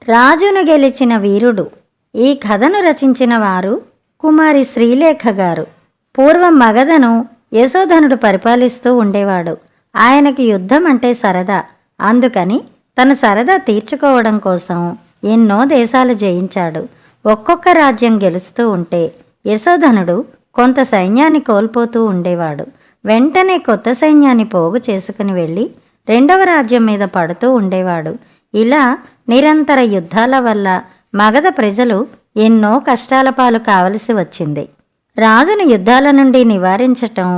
రాజును గెలిచిన వీరుడు. ఈ కథను రచించిన వారు కుమారి శ్రీలేఖ గారు. పూర్వం మగధను యశోధనుడు పరిపాలిస్తూ ఉండేవాడు. ఆయనకి యుద్ధం అంటే సరదా. అందుకని తన సరదా తీర్చుకోవడం కోసం ఎన్నో దేశాలు జయించాడు. ఒక్కొక్క రాజ్యం గెలుస్తూ ఉంటే యశోధనుడు కొంత సైన్యాన్ని కోల్పోతూ ఉండేవాడు. వెంటనే కొత్త సైన్యాన్ని పోగు చేసుకుని వెళ్ళి రెండవ రాజ్యం మీద పడుతూ ఉండేవాడు. ఇలా నిరంతర యుద్ధాల వల్ల మగధ ప్రజలు ఎన్నో కష్టాల పాలు కావలసి వచ్చింది. రాజును యుద్ధాల నుండి నివారించటం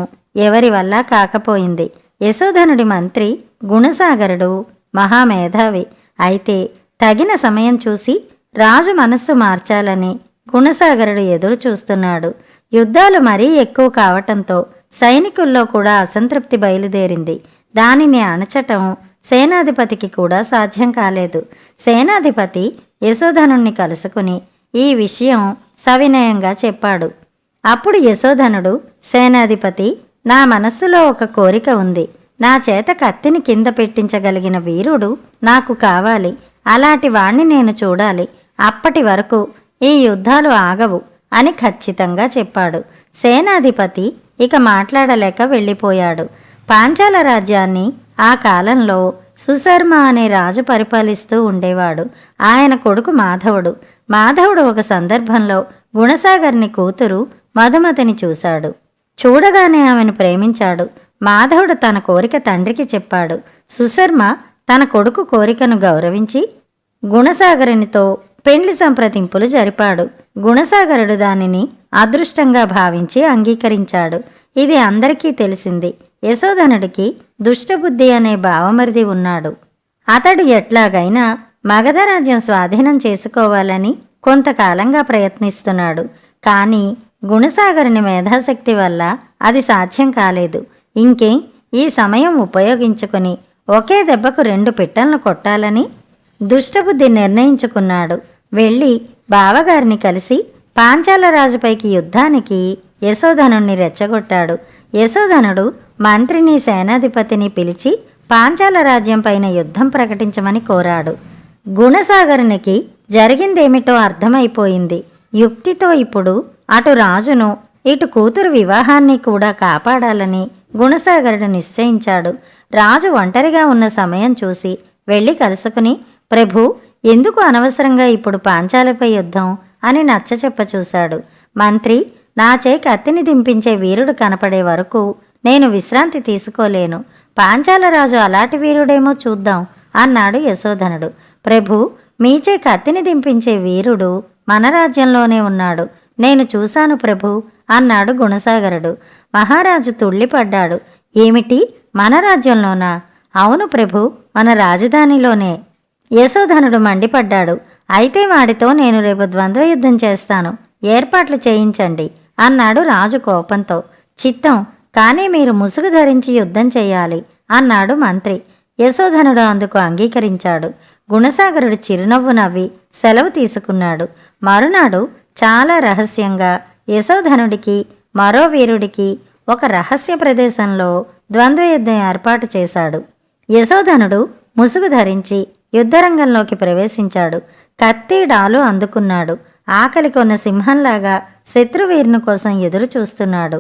ఎవరి వల్ల కాకపోయింది. యశోధనుడి మంత్రి గుణసాగరుడు మహామేధావి. అయితే తగిన సమయం చూసి రాజు మనస్సు మార్చాలని గుణసాగరుడు ఎదురు చూస్తున్నాడు. యుద్ధాలు మరీ ఎక్కువ కావటంతో సైనికుల్లో కూడా అసంతృప్తి బయలుదేరింది. దానిని అణచటం సేనాధిపతికి కూడా సాధ్యం కాలేదు. సేనాధిపతి యశోధనుణ్ణి కలుసుకుని ఈ విషయం సవినయంగా చెప్పాడు. అప్పుడు యశోధనుడు, సేనాధిపతి, నా మనస్సులో ఒక కోరిక ఉంది. నా చేత కత్తిని కింద పెట్టించగలిగిన వీరుడు నాకు కావాలి. అలాంటి వాణ్ణి నేను చూడాలి. అప్పటి వరకు ఈ యుద్ధాలు ఆగవు అని ఖచ్చితంగా చెప్పాడు. సేనాధిపతి ఇక మాట్లాడలేక వెళ్ళిపోయాడు. పాంచాల రాజ్యాన్ని ఆ కాలంలో సుశర్మ అనే రాజు పరిపాలిస్తూ ఉండేవాడు. ఆయన కొడుకు మాధవుడు. మాధవుడు ఒక సందర్భంలో గుణసాగర్ని కూతురు మధుమతిని చూశాడు. చూడగానే ఆమెను ప్రేమించాడు. మాధవుడు తన కోరిక తండ్రికి చెప్పాడు. సుశర్మ తన కొడుకు కోరికను గౌరవించి గుణసాగరునితో పెండ్లి సంప్రదింపులు జరిపాడు. గుణసాగరుడు దానిని అదృష్టంగా భావించి అంగీకరించాడు. ఇది అందరికీ తెలిసింది. యశోధనుడికి దుష్టబుద్ధి అనే భావమరిది ఉన్నాడు. అతడు ఎట్లాగైనా మగధ రాజ్యం స్వాధీనం చేసుకోవాలని కొంతకాలంగా ప్రయత్నిస్తున్నాడు. కానీ గుణసాగరుని మేధాశక్తి వల్ల అది సాధ్యం కాలేదు. ఇంకేం, ఈ సమయం ఉపయోగించుకుని ఒకే దెబ్బకు 2 పిట్టలను కొట్టాలని దుష్టబుద్ధి నిర్ణయించుకున్నాడు. వెళ్ళి బావగారిని కలిసి పాంచాల రాజుపైకి యుద్ధానికి యశోధనుణ్ణి రెచ్చగొట్టాడు. యశోధనుడు మంత్రిని సేనాధిపతిని పిలిచి పాంచాల రాజ్యం పైన యుద్ధం ప్రకటించమని కోరాడు. గుణసాగరునికి జరిగిందేమిటో అర్థమైపోయింది. యుక్తితో ఇప్పుడు అటు రాజును ఇటు కూతురు వివాహాన్ని కూడా కాపాడాలని గుణసాగరుడు నిశ్చయించాడు. రాజు ఒంటరిగా ఉన్న సమయం చూసి వెళ్ళి కలుసుకుని, ప్రభు, ఎందుకు అనవసరంగా ఇప్పుడు పాంచాలపై యుద్ధం అని నచ్చచెప్ప చూశాడు. మంత్రి, నాచే కత్తిని దింపించే వీరుడు కనపడే వరకు నేను విశ్రాంతి తీసుకోలేను. పాంచాలరాజు అలాంటి వీరుడేమో చూద్దాం అన్నాడు యశోధనుడు. ప్రభు, మీచే కత్తిని దింపించే వీరుడు మన రాజ్యంలోనే ఉన్నాడు. నేను చూశాను ప్రభు అన్నాడు గుణసాగరుడు. మహారాజు తుళ్ళిపడ్డాడు. ఏమిటి, మన రాజ్యంలోనా? అవును ప్రభు, మన రాజధానిలోనే. యశోధనుడు మండిపడ్డాడు. అయితే వాడితో నేను రేపు ద్వంద్వ యుద్ధం చేస్తాను, ఏర్పాట్లు చేయించండి అన్నాడు రాజు కోపంతో. చిత్తం, కానీ మీరు ముసుగు ధరించి యుద్ధం చెయ్యాలి అన్నాడు మంత్రి. యశోధనుడు అందుకు అంగీకరించాడు. గుణసాగరుడు చిరునవ్వు నవ్వి సెలవు తీసుకున్నాడు. మరునాడు చాలా రహస్యంగా యశోధనుడికి మరో వీరుడికి ఒక రహస్య ప్రదేశంలో ద్వంద్వ యుద్ధం ఏర్పాటు చేశాడు. యశోధనుడు ముసుగు ధరించి యుద్ధరంగంలోకి ప్రవేశించాడు. కత్తి డాలు అందుకున్నాడు. ఆకలి కొన్న సింహంలాగా శత్రువీరుని కోసం ఎదురు చూస్తున్నాడు.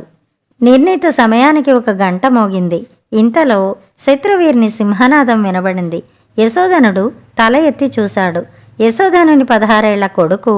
నిర్ణీత సమయానికి 1 గంట మోగింది. ఇంతలో శత్రువీరుని సింహనాదం వినబడింది. యశోధనుడు తల ఎత్తి చూశాడు. యశోధనుని 16 ఏళ్ల కొడుకు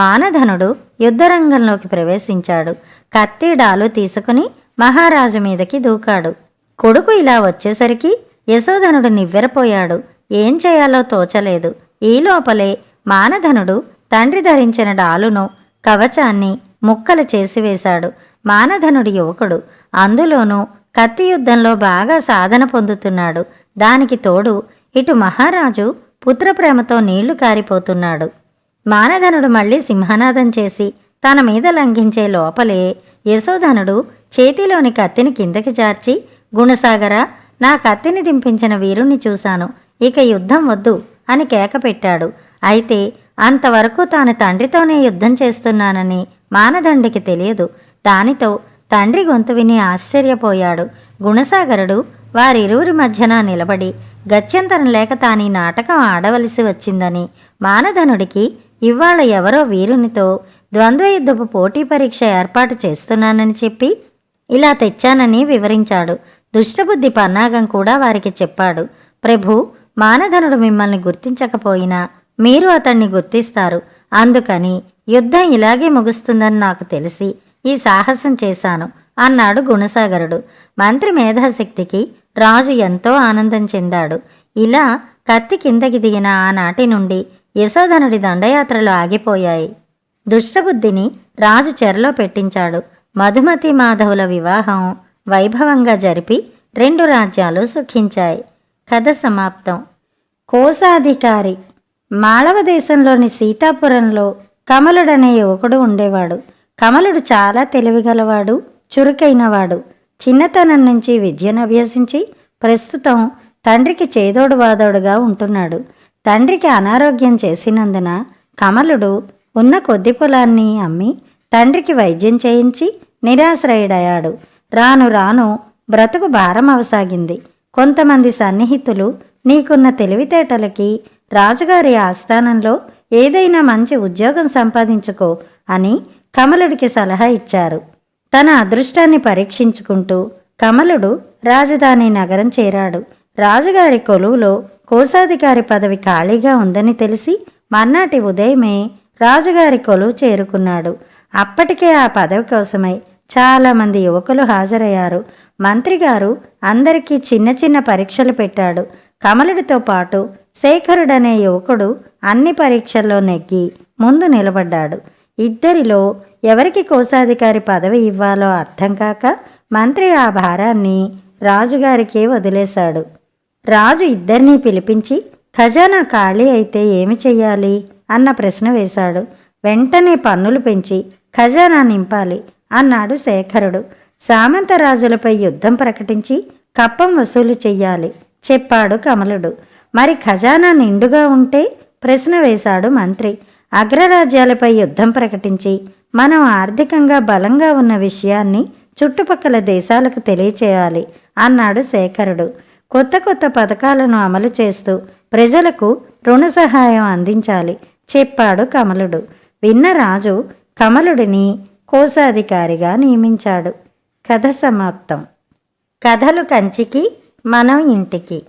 మానధనుడు యుద్ధరంగంలోకి ప్రవేశించాడు. కత్తి డాలు తీసుకుని మహారాజు మీదకి దూకాడు. కొడుకు ఇలా వచ్చేసరికి యశోధనుడు నివ్వెరపోయాడు. ఏం చేయాలో తోచలేదు. ఈ లోపలే మానధనుడు తండ్రి ధరించిన డాలును కవచాన్ని ముక్కలు చేసివేశాడు. మానధనుడు యువకుడు, అందులోనూ కత్తి యుద్ధంలో బాగా సాధన పొందుతున్నాడు. దానికి తోడు ఇటు మహారాజు పుత్రప్రేమతో నీళ్లు కారిపోతున్నాడు. మానధనుడు మళ్ళీ సింహనాదం చేసి తన మీద లంఘించే లోపలే యశోధనుడు చేతిలోని కత్తిని కిందకి జార్చి, గుణసాగరా, నా కత్తిని దింపించిన వీరుణ్ణి చూశాను, ఇక యుద్ధం వద్దు అని కేకపెట్టాడు. అయితే అంతవరకు తాను తండ్రితోనే యుద్ధం చేస్తున్నానని మానదండికి తెలియదు. దానితో తండ్రి గొంతు విని ఆశ్చర్యపోయాడు. గుణసాగరుడు వారిరువురి మధ్యన నిలబడి గత్యంతరం లేక తానీ నాటకం ఆడవలసి వచ్చిందని, మానధనుడికి ఇవాళ ఎవరో వీరునితో ద్వంద్వయుద్ధపు పోటీ పరీక్ష ఏర్పాటు చేస్తున్నానని చెప్పి ఇలా తెచ్చానని వివరించాడు. దుష్టబుద్ధి పన్నాగం కూడా వారికి చెప్పాడు. ప్రభు, మానధనుడు మిమ్మల్ని గుర్తించకపోయినా మీరు అతన్ని గుర్తిస్తారు. అందుకని యుద్ధం ఇలాగే ముగుస్తుందని నాకు తెలిసి ఈ సాహసం చేశాను అన్నాడు గుణసాగరుడు. మంత్రి మేధాశక్తికి రాజు ఎంతో ఆనందం చెందాడు. ఇలా కత్తి కిందకి దిగిన ఆనాటి నుండి యశోధనుడి దండయాత్రలు ఆగిపోయాయి. దుష్టబుద్ధిని రాజు చెరలో పెట్టించాడు. మధుమతి మాధవుల వివాహం వైభవంగా జరిపి 2 రాజ్యాలు సుఖించాయి. కథ సమాప్తం. కోశాధికారి. మాళవ దేశంలోని సీతాపురంలో కమలుడనే యువకుడు ఉండేవాడు. కమలుడు చాలా తెలివిగలవాడు, చురుకైనవాడు. చిన్నతనం నుంచి విద్యను అభ్యసించి ప్రస్తుతం తండ్రికి చేదోడు వాదోడుగా ఉంటున్నాడు. తండ్రికి అనారోగ్యం చేసినందున కమలుడు ఉన్న కొద్ది పొలాన్ని అమ్మి తండ్రికి వైద్యం చేయించి నిరాశ్రయుడయ్యాడు. రాను రాను బ్రతుకు భారం అవసాగింది. కొంతమంది సన్నిహితులు నీకున్న తెలివితేటలకి రాజుగారి ఆస్థానంలో ఏదైనా మంచి ఉద్యోగం సంపాదించుకో అని కమలుడికి సలహా ఇచ్చారు. తన అదృష్టాన్ని పరీక్షించుకుంటూ కమలుడు రాజధాని నగరం చేరాడు. రాజుగారి కొలువులో కోశాధికారి పదవి ఖాళీగా ఉందని తెలిసి మర్నాటి ఉదయమే రాజుగారి కొలువు చేరుకున్నాడు. అప్పటికే ఆ పదవి కోసమై చాలామంది యువకులు హాజరయ్యారు. మంత్రిగారు అందరికీ చిన్న చిన్న పరీక్షలు పెట్టాడు. కమలుడితో పాటు శేఖరుడనే యువకుడు అన్ని పరీక్షల్లో నెగ్గి ముందు నిలబడ్డాడు. ఇద్దరిలో ఎవరికి కోశాధికారి పదవి ఇవ్వాలో అర్థం కాక మంత్రి ఆ భారాన్ని రాజుగారికే వదిలేశాడు. రాజు ఇద్దరినీ పిలిపించి ఖజానా ఖాళీ అయితే ఏమి చెయ్యాలి అన్న ప్రశ్న వేశాడు. వెంటనే పన్నులు పెంచి ఖజానా నింపాలి అన్నాడు శేఖరుడు. సామంతరాజులపై యుద్ధం ప్రకటించి కప్పం వసూలు చెయ్యాలి చెప్పాడు కమలుడు. మరి ఖజానా నిండుగా ఉంటే ప్రశ్న వేశాడు మంత్రి. అగ్రరాజ్యాలపై యుద్ధం ప్రకటించి మనం ఆర్థికంగా బలంగా ఉన్న విషయాన్ని చుట్టుపక్కల దేశాలకు తెలియచేయాలి అన్నాడు శేఖరుడు. కొత్త కొత్త పథకాలను అమలు చేస్తూ ప్రజలకు రుణ సహాయం అందించాలి చెప్పాడు కమలుడు. విన్న రాజు కమలుడిని కోశాధికారిగా నియమించాడు. కథ సమాప్తం. కథలు కంచికి, మనం ఇంటికి.